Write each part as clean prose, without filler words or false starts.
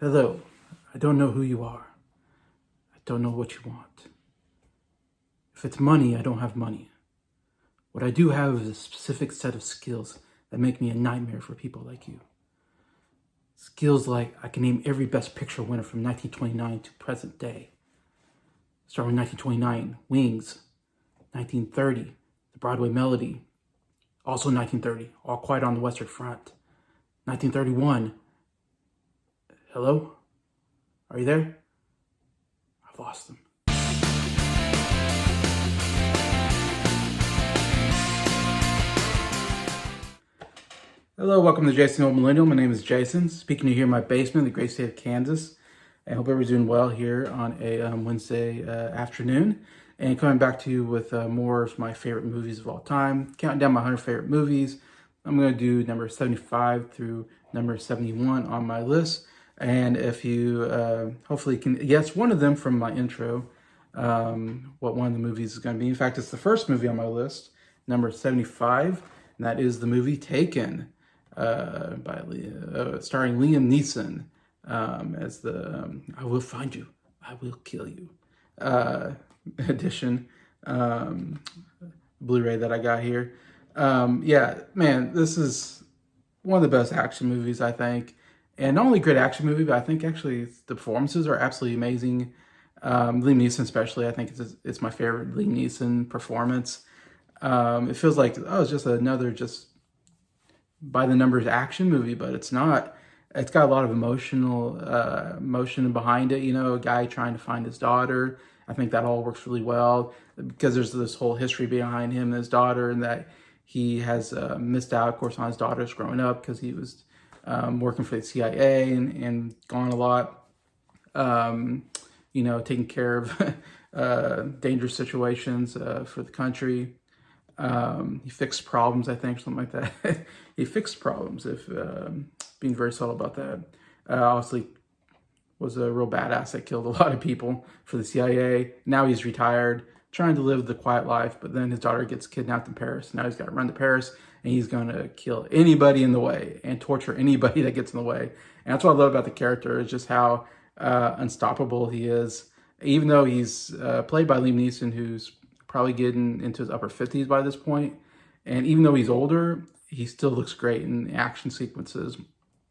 Hello, I don't know who you are. I don't know what you want. If it's money, I don't have money. What I do have is a specific set of skills that make me a nightmare for people like you. Skills like I can name every Best Picture winner from 1929 to present day. Starting with 1929, Wings. 1930, The Broadway Melody. Also 1930, All Quiet on the Western Front. 1931, hello? Are you there? I've lost them. Hello, welcome to Jason the Old Millennial. My name is Jason, speaking to you here in my basement in the great state of Kansas. I hope everybody's doing well here on a Wednesday afternoon. And coming back to you with more of my favorite movies of all time. Counting down my 100 favorite movies. I'm going to do number 75 through number 71 on my list. And if you hopefully can guess one of them from my intro, what one of the movies is going to be. In fact, it's the first movie on my list, number 75, and that is the movie Taken, starring Liam Neeson as the I will find you, I will kill you edition Blu-ray that I got here. Yeah, man, this is one of the best action movies, I think. And not only great action movie, but I think actually the performances are absolutely amazing. Liam Neeson especially, I think it's my favorite Liam Neeson performance. It feels like, oh, it's just another just by the numbers action movie, but it's not. It's got a lot of emotion behind it. You know, a guy trying to find his daughter. I think that all works really well because there's this whole history behind him and his daughter, and that he has missed out, of course, on his daughters growing up because he was working for the CIA and gone a lot, you know, taking care of dangerous situations for the country. He fixed problems, I think, something like that. He fixed problems, if being very subtle about that. Obviously was a real badass that killed a lot of people for the CIA. Now he's retired, trying to live the quiet life, but then his daughter gets kidnapped in Paris. Now he's got to run to Paris, and he's going to kill anybody in the way and torture anybody that gets in the way. And that's what I love about the character, is just how unstoppable he is. Even though he's played by Liam Neeson, who's probably getting into his upper 50s by this point. And even though he's older, he still looks great in action sequences.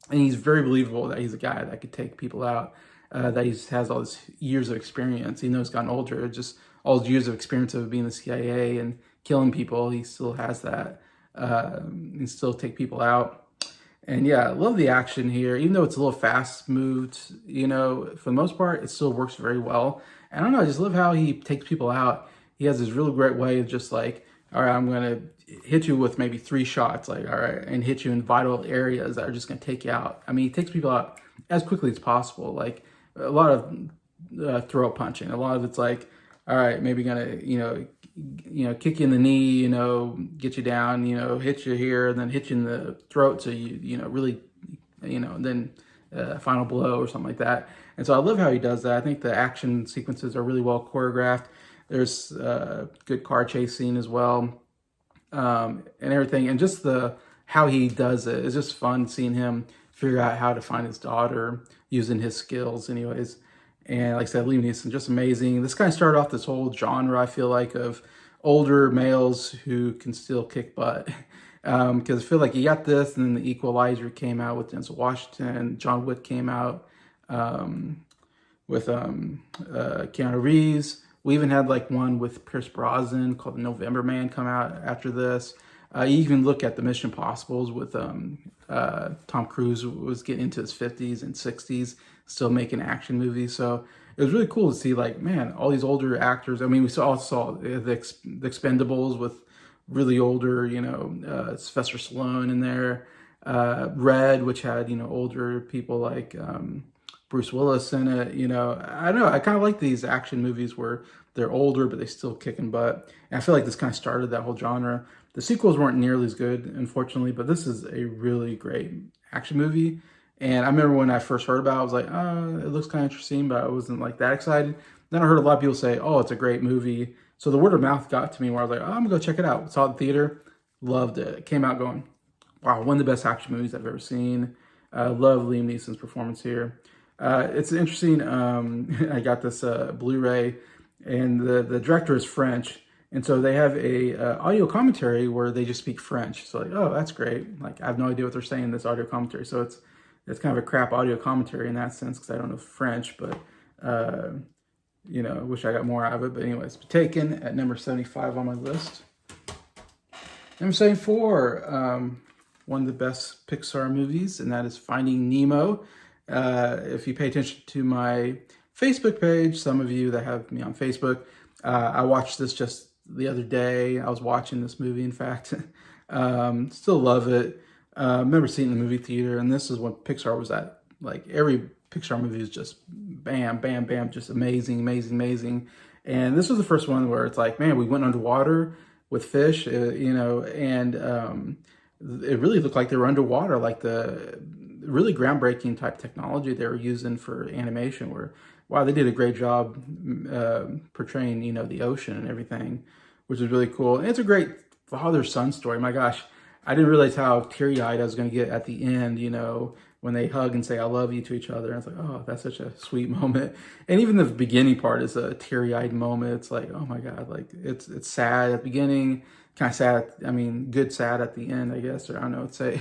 And he's very believable that he's a guy that could take people out, that he has all this years of experience. Even though he's gotten older, just all his years of experience of being in the CIA and killing people, he still has that. And still take people out. And yeah, I love the action here. Even though it's a little fast moved, you know, for the most part, it still works very well. And I don't know, I just love how he takes people out. He has this really great way of just like, all right, I'm going to hit you with maybe 3 shots, like, all right, and hit you in vital areas that are just going to take you out. I mean, he takes people out as quickly as possible. Like a lot of throat punching. A lot of it's like, all right, maybe going to, you know, kick you in the knee, you know, get you down, you know, hit you here, and then hit you in the throat. So you know, really, you know, then final blow or something like that. And so I love how he does that. I think the action sequences are really well choreographed. There's good car chase scene as well, and everything. And just how he does it is just fun, seeing him figure out how to find his daughter using his skills anyways. And like I said, Liam Neeson, just amazing. This kind of started off this whole genre, I feel like, of older males who can still kick butt. Because I feel like you got this, and then The Equalizer came out with Denzel Washington. John Wick came out with Keanu Reeves. We even had like one with Pierce Brosnan called The November Man come out after this. You even look at the Mission Impossibles with Tom Cruise was getting into his 50s and 60s, still making action movies. So it was really cool to see, like, man, all these older actors. I mean, we also saw the Expendables with really older, you know, Sylvester Stallone in there. Red, which had, older people like Bruce Willis in it. I don't know. I kind of like these action movies where they're older, but they still kicking butt. And I feel like this kind of started that whole genre. The sequels weren't nearly as good, unfortunately, but this is a really great action movie. And I remember when I first heard about it, I was like, oh, it looks kind of interesting, but I wasn't like that excited. Then I heard a lot of people say, oh, it's a great movie. So the word of mouth got to me where I was like, oh, I'm gonna go check it out. Saw it in theater, loved it. Came out going, wow, one of the best action movies I've ever seen. Love Liam Neeson's performance here. It's interesting. I got this Blu-ray, and the director is French, and so they have a audio commentary where they just speak French. So like, oh, that's great. Like I have no idea what they're saying in this audio commentary. So it's kind of a crap audio commentary in that sense because I don't know French, but wish I got more out of it. But anyways, Taken at number 75 on my list. Number 74, one of the best Pixar movies, and that is Finding Nemo. If you pay attention to my Facebook page, some of you that have me on Facebook, I watched this just the other day. I was watching this movie, in fact. Still love it. Remember seeing the movie theater, and this is when Pixar was at. Like every Pixar movie is just bam, bam, bam, just amazing, amazing, amazing. And this was the first one where it's like, man, we went underwater with fish, and it really looked like they were underwater, like the really groundbreaking type technology they were using for animation. Where, wow, they did a great job portraying, the ocean and everything, which is really cool. And it's a great father-son story. My gosh, I didn't realize how teary-eyed I was going to get at the end, when they hug and say "I love you" to each other. And it's like, oh, that's such a sweet moment. And even the beginning part is a teary-eyed moment. It's like, oh my God, like it's sad at the beginning, kind of sad. I mean, good sad at the end, I guess, or I don't know, say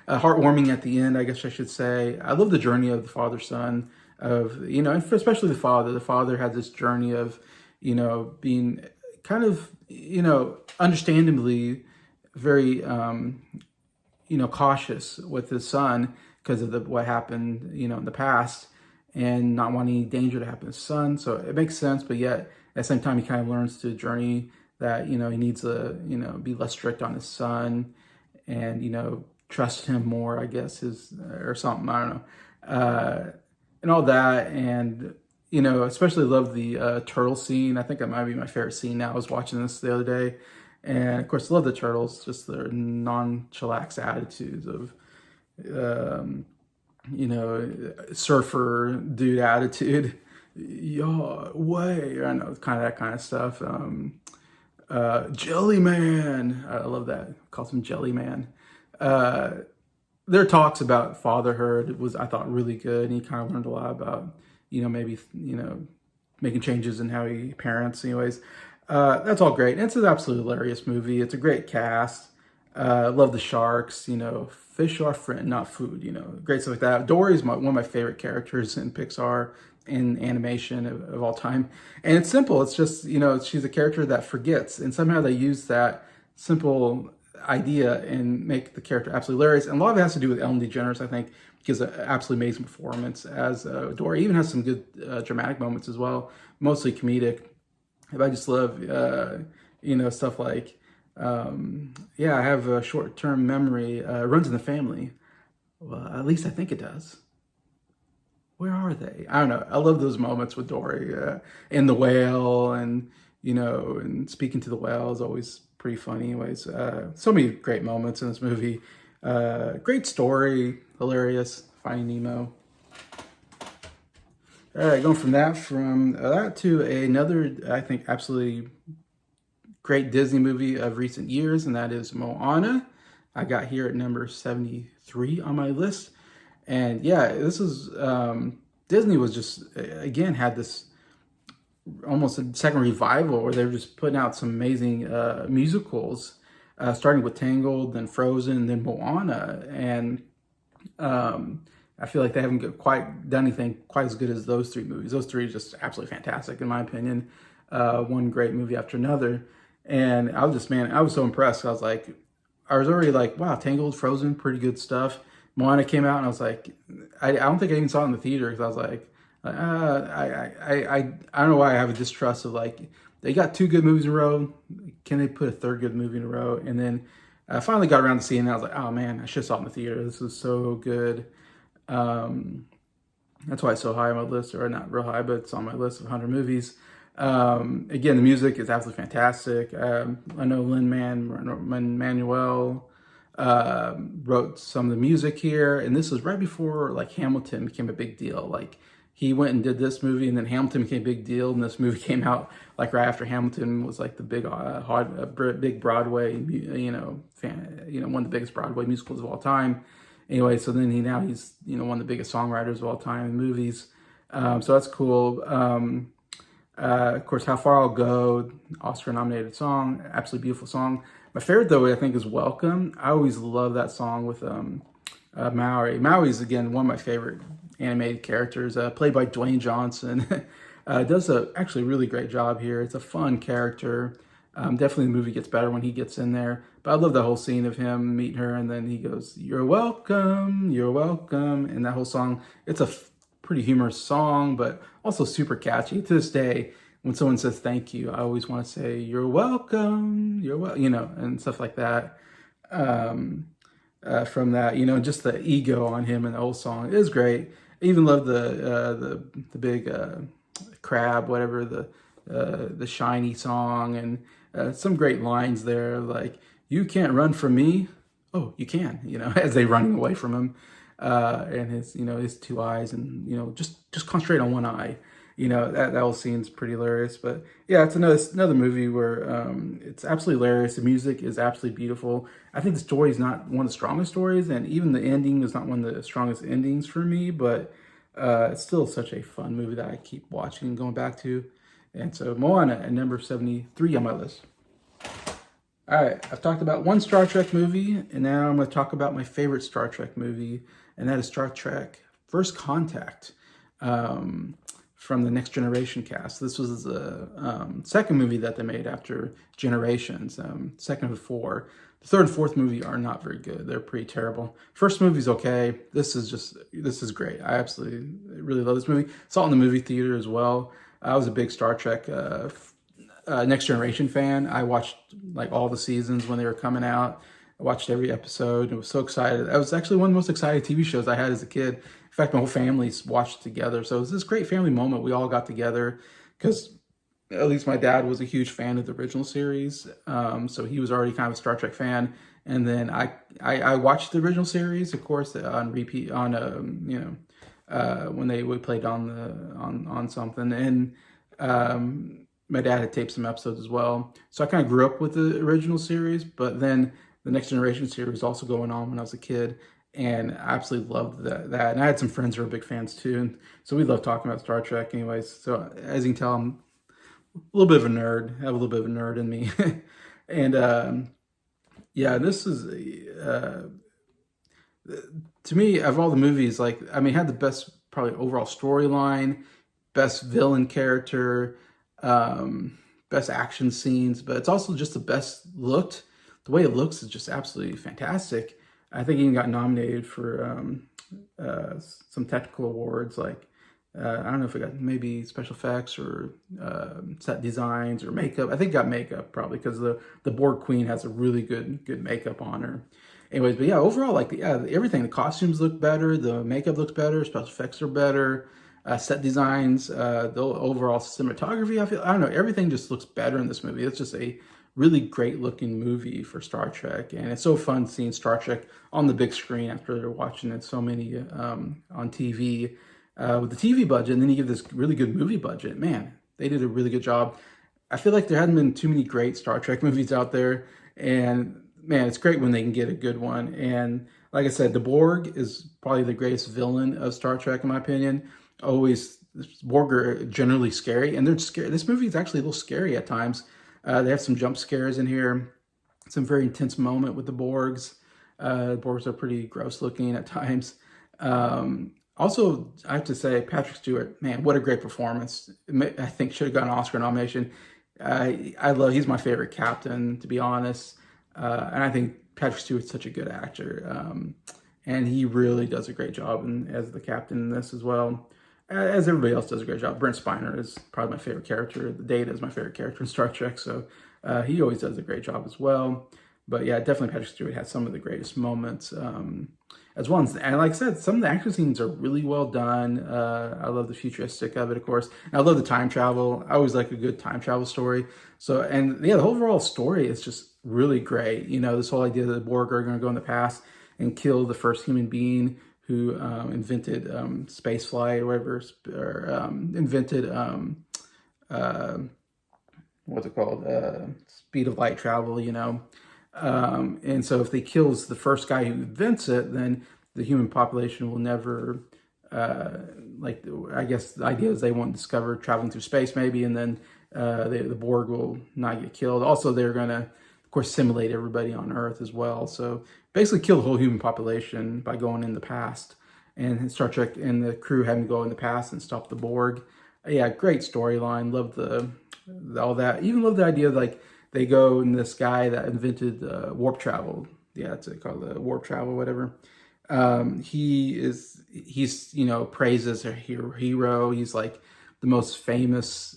heartwarming at the end, I guess I should say. I love the journey of the father-son of, and especially the father. The father had this journey of, being kind of, understandably very, cautious with his son because of what happened, in the past, and not wanting any danger to happen to his son. So it makes sense, but yet at the same time, he kind of learns to journey that, he needs to, be less strict on his son and, trust him more, I guess, or something, I don't know. And all that. And, especially love the turtle scene. I think that might be my favorite scene now. I was watching this the other day. And of course, love the turtles, just their nonchalant attitudes of, surfer dude attitude. Yo, way. I know, kind of that kind of stuff. Jelly Man. I love that. Calls him Jelly Man. Their talks about fatherhood was, I thought, really good. And he kind of learned a lot about, maybe, making changes in how he parents. Anyways, that's all great. It's an absolutely hilarious movie. It's a great cast. Love the sharks. Fish are friend, not food. Great stuff like that. Dory's one of my favorite characters in Pixar in animation of all time. And it's simple. It's just, she's a character that forgets. And somehow they use that simple idea and make the character absolutely hilarious. And a lot of it has to do with Ellen DeGeneres, I think, gives an absolutely amazing performance as Dory. Even has some good dramatic moments as well, mostly comedic. I just love, stuff like, I have a short-term memory. Runs in the family. Well, at least I think it does. Where are they? I don't know. I love those moments with Dory and the whale, and and speaking to the whale is always pretty funny. Anyways, so many great moments in this movie. Great story, hilarious. Finding Nemo. All right, going from that to another, I think, absolutely great Disney movie of recent years, and that is Moana. I got here at number 73 on my list. And yeah, this is, Disney was just, again, had this almost a second revival where they were just putting out some amazing musicals, starting with Tangled, then Frozen, then Moana. And I feel like they haven't quite done anything quite as good as those three movies. Those three are just absolutely fantastic, in my opinion. One great movie after another. And I was just, man, I was so impressed. I was already like, wow, Tangled, Frozen, pretty good stuff. Moana came out, and I was like, I don't think I even saw it in the theater because I was like, I don't know why I have a distrust of like, they got two good movies in a row. Can they put a third good movie in a row? And then I finally got around to seeing it. I was like, oh man, I should have saw it in the theater. This is so good. Um, that's why it's so high on my list, or not real high, but it's on my list of 100 movies. Again, the music is absolutely fantastic. I know Lin-Manuel wrote some of the music here, and this was right before like Hamilton became a big deal. Like he went and did this movie, and then Hamilton became a big deal, and this movie came out like right after Hamilton was like the big Broadway, one of the biggest Broadway musicals of all time. Anyway, so then he's one of the biggest songwriters of all time in movies. So that's cool. Of course, How Far I'll Go, Oscar-nominated song, absolutely beautiful song. My favorite, though, I think, is Welcome. I always love that song with Maui. Maui's, again, one of my favorite animated characters, played by Dwayne Johnson. Does a actually really great job here. It's a fun character. Definitely the movie gets better when he gets in there. But I love the whole scene of him meeting her, and then he goes, you're welcome, and that whole song, it's a pretty humorous song, but also super catchy. To this day, when someone says thank you, I always want to say, you're welcome, and stuff like that. From that, just the ego on him in the whole song is great. I even love the big crab, whatever, the shiny song, and some great lines there, like, you can't run from me. Oh, you can, as they running away from him. And his two eyes, and just concentrate on one eye. That whole scene's pretty hilarious. But yeah, it's another movie where it's absolutely hilarious. The music is absolutely beautiful. I think the story is not one of the strongest stories, and even the ending is not one of the strongest endings for me. But it's still such a fun movie that I keep watching and going back to. And so Moana at number 73 on my list. All right, I've talked about one Star Trek movie, and now I'm going to talk about my favorite Star Trek movie, and that is Star Trek First Contact, from the Next Generation cast. This was the second movie that they made after Generations, second of four. The third and fourth movie are not very good. They're pretty terrible. First movie's okay. This is great. I absolutely really love this movie. Saw it in the movie theater as well. I was a big Star Trek Next Generation fan. I watched like all the seasons when they were coming out. I watched every episode and was so excited. That was actually one of the most exciting TV shows I had as a kid. In fact, my whole family watched together. So it was this great family moment. We all got together because at least my dad was a huge fan of the original series. So he was already kind of a Star Trek fan. And then I watched the original series, of course, on repeat on when they would play it on something. And my dad had taped some episodes as well. So I kind of grew up with the original series, but then the Next Generation series was also going on when I was a kid, and I absolutely loved that. And I had some friends who were big fans too, and so we love talking about Star Trek anyways. So as you can tell, I'm a little bit of a nerd. I have a little bit of a nerd in me. And yeah, this is, to me, of all the movies, like, I mean, it had the best probably overall storyline, best villain character, best action scenes, but it's also just the best looked. The way it looks is just absolutely fantastic. I think he even got nominated for some technical awards, like I don't know if it got maybe special effects or set designs or makeup. I think it got makeup probably because the Borg Queen has a really good makeup on her. Anyways, but yeah, overall, like, yeah, everything, the costumes look better, the makeup looks better, special effects are better. Set designs, the overall cinematography, I don't know, everything just looks better in this movie. It's just a really great looking movie for Star Trek. And it's so fun seeing Star Trek on the big screen after they're watching it so many on TV. With the TV budget, and then you give this really good movie budget. Man, they did a really good job. I feel like there hadn't been too many great Star Trek movies out there. And man, it's great when they can get a good one. And like I said, the Borg is probably the greatest villain of Star Trek, in my opinion. Always, Borg are generally scary, and they're scary. This movie is actually a little scary at times. They have some jump scares in here, some very intense moment with the Borgs. The Borgs are pretty gross looking at times. Also, I have to say, Patrick Stewart, man, what a great performance. I think should have gotten an Oscar nomination. He's my favorite captain, to be honest. And I think Patrick Stewart's such a good actor. And he really does a great job as the captain in this as well. As everybody else does a great job. Brent Spiner is probably my favorite character. The Data is my favorite character in Star Trek, so he always does a great job as well. But yeah, definitely Patrick Stewart has some of the greatest moments as well. And like I said, some of the action scenes are really well done. I love the futuristic of it, of course. And I love the time travel. I always like a good time travel story. So, and yeah, the overall story is just really great. You know, this whole idea that the Borg are going to go in the past and kill the first human being who invented space flight or whatever, or invented uh, what's it called? Speed of light travel, you know. And so if they kills the first guy who invents it, then the human population will never, like, I guess the idea is they won't discover traveling through space maybe, and then the Borg will not get killed. Also, they're going to, of course, simulate everybody on Earth as well. So basically kill the whole human population by going in the past. And Star Trek and the crew having to go in the past and stop the Borg. Yeah, great storyline. Love the all that. Even love the idea of, like, they go and this guy that invented warp travel. Yeah, it's called the warp travel, whatever. He's you know, praised as a hero. He's like the most famous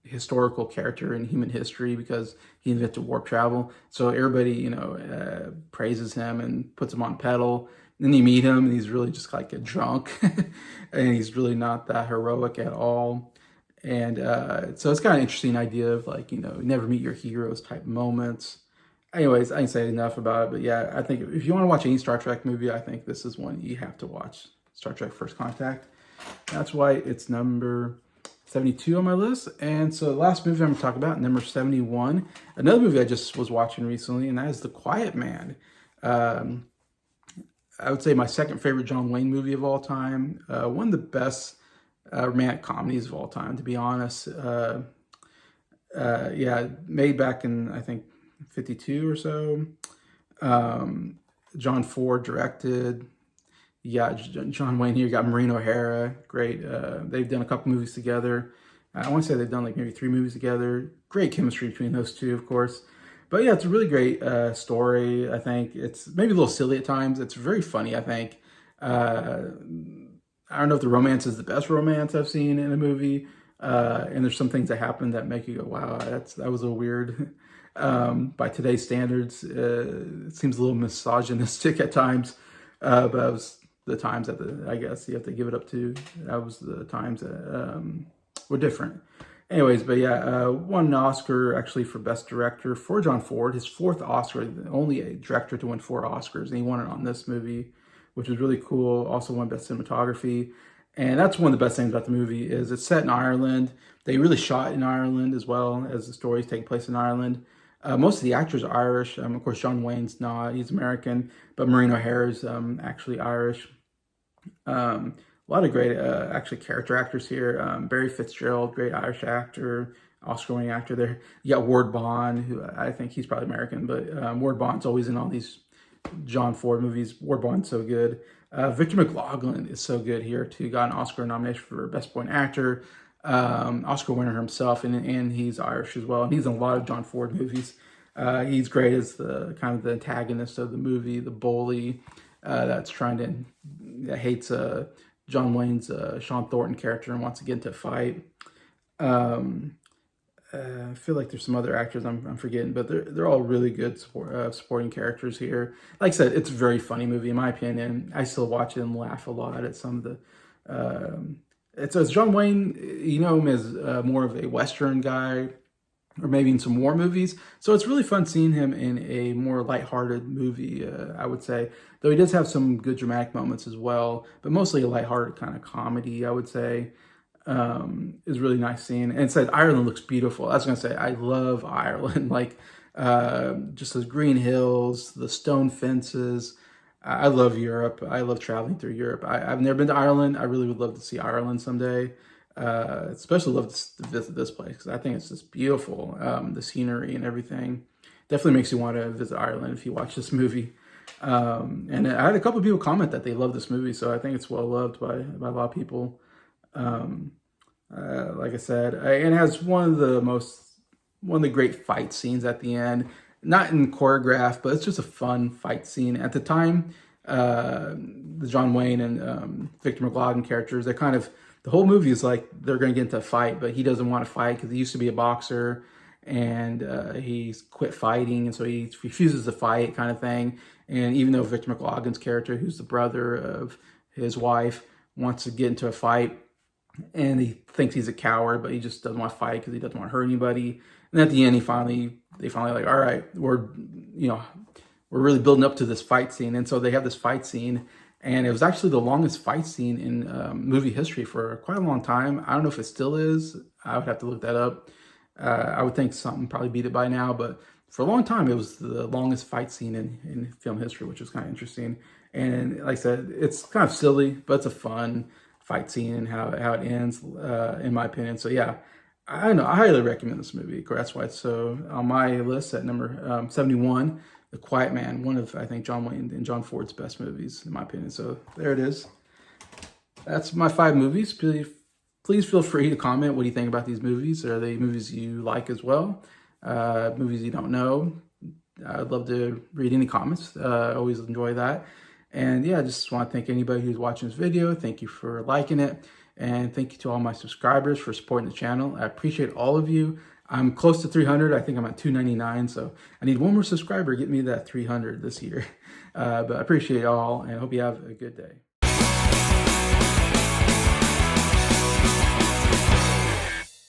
historical character in human history because he invented warp travel. So everybody, you know, praises him and puts him on pedal. Then you meet him and he's really just like a drunk and he's really not that heroic at all. And so it's kind of an interesting idea of, like, you know, never meet your heroes type moments. Anyways, I didn't say enough about it, but yeah, I think if you want to watch any Star Trek movie, I think this is one you have to watch, Star Trek First Contact. That's why it's number 72 on my list. And so the last movie I'm going to talk about, number 71, another movie I just was watching recently, and that is The Quiet Man. I would say my second favorite John Wayne movie of all time. One of the best romantic comedies of all time, to be honest. Yeah, made back in, I think, 52 or so. John Ford directed. Yeah, John Wayne here. Got Maureen O'Hara. Great. They've done a couple movies together. I want to say they've done like maybe 3 movies together. Great chemistry between those two, of course. But yeah, it's a really great story. I think it's maybe a little silly at times. It's very funny, I think. I don't know if the romance is the best romance I've seen in a movie. And there's some things that happen that make you go, wow, that was a little weird. By today's standards, it seems a little misogynistic at times. But that was the times that I guess you have to give it up to. That was the times that were different. Anyways, but yeah, won an Oscar actually for Best Director for John Ford. His 4th Oscar, the only director to win 4 Oscars, and he won it on this movie, which was really cool. Also won Best Cinematography. And that's one of the best things about the movie is it's set in Ireland. They really shot in Ireland as well, as the stories take place in Ireland. Most of the actors are Irish. Of course, John Wayne's not. He's American. But Maureen O'Hara's actually Irish. A lot of great, actually, character actors here. Barry Fitzgerald, great Irish actor, Oscar-winning actor there. You got Ward Bond, who I think he's probably American, but Ward Bond's always in all these John Ford movies. Ward Bond's so good. Victor McLaglen is so good here, too. Got an Oscar nomination for Best Supporting Actor. Oscar winner himself, and he's Irish as well. And he's in a lot of John Ford movies. He's great as the kind of the antagonist of the movie, the bully that hates John Wayne's Sean Thornton character and wants to get into a fight. I feel like there's some other actors I'm forgetting, but they're all really good supporting characters here. Like I said, it's a very funny movie in my opinion. I still watch it and laugh a lot at some of the. It's John Wayne. You know him as more of a Western guy, or maybe in some war movies. So it's really fun seeing him in a more lighthearted movie, I would say. Though he does have some good dramatic moments as well, but mostly a lighthearted kind of comedy, I would say. Is really nice seeing. And it said Ireland looks beautiful. I was going to say, I love Ireland. Like, just those green hills, the stone fences. I love Europe. I love traveling through Europe. I've never been to Ireland. I really would love to see Ireland someday. Especially love to visit this place because I think it's just beautiful. The scenery and everything definitely makes you want to visit Ireland if you watch this movie. And I had a couple of people comment that they love this movie, so I think it's well loved by a lot of people. Like I said, and it has one of the great fight scenes at the end. Not in choreograph, but it's just a fun fight scene. At the time, the John Wayne and Victor McLaglen characters, they're kind of, the whole movie is like they're going to get into a fight, but he doesn't want to fight because he used to be a boxer. and he's quit fighting, and so he refuses to fight, kind of thing. And even though Victor McLaughlин's character, who's the brother of his wife, wants to get into a fight, and he thinks he's a coward, but he just doesn't want to fight because he doesn't want to hurt anybody. And at the end, they finally like, all right, we're really building up to this fight scene, and so they have this fight scene, and it was actually the longest fight scene in movie history for quite a long time. I don't know if it still is. I would have to look that up. I would think something probably beat it by now, but for a long time, it was the longest fight scene in film history, which was kind of interesting. And like I said, it's kind of silly, but it's a fun fight scene and how it ends, in my opinion. So yeah, I don't know. I highly recommend this movie. That's why it's so on my list at number 71. The Quiet Man, one of, I think, John Wayne and John Ford's best movies, in my opinion. So there it is. That's my 5 movies. Please feel free to comment. What do you think about these movies? Are they movies you like as well? Movies you don't know? I'd love to read any comments. I always enjoy that. And yeah, I just want to thank anybody who's watching this video. Thank you for liking it. And thank you to all my subscribers for supporting the channel. I appreciate all of you. I'm close to 300. I think I'm at 299. So I need one more subscriber to get me that 300 this year. But I appreciate y'all and I hope you have a good day.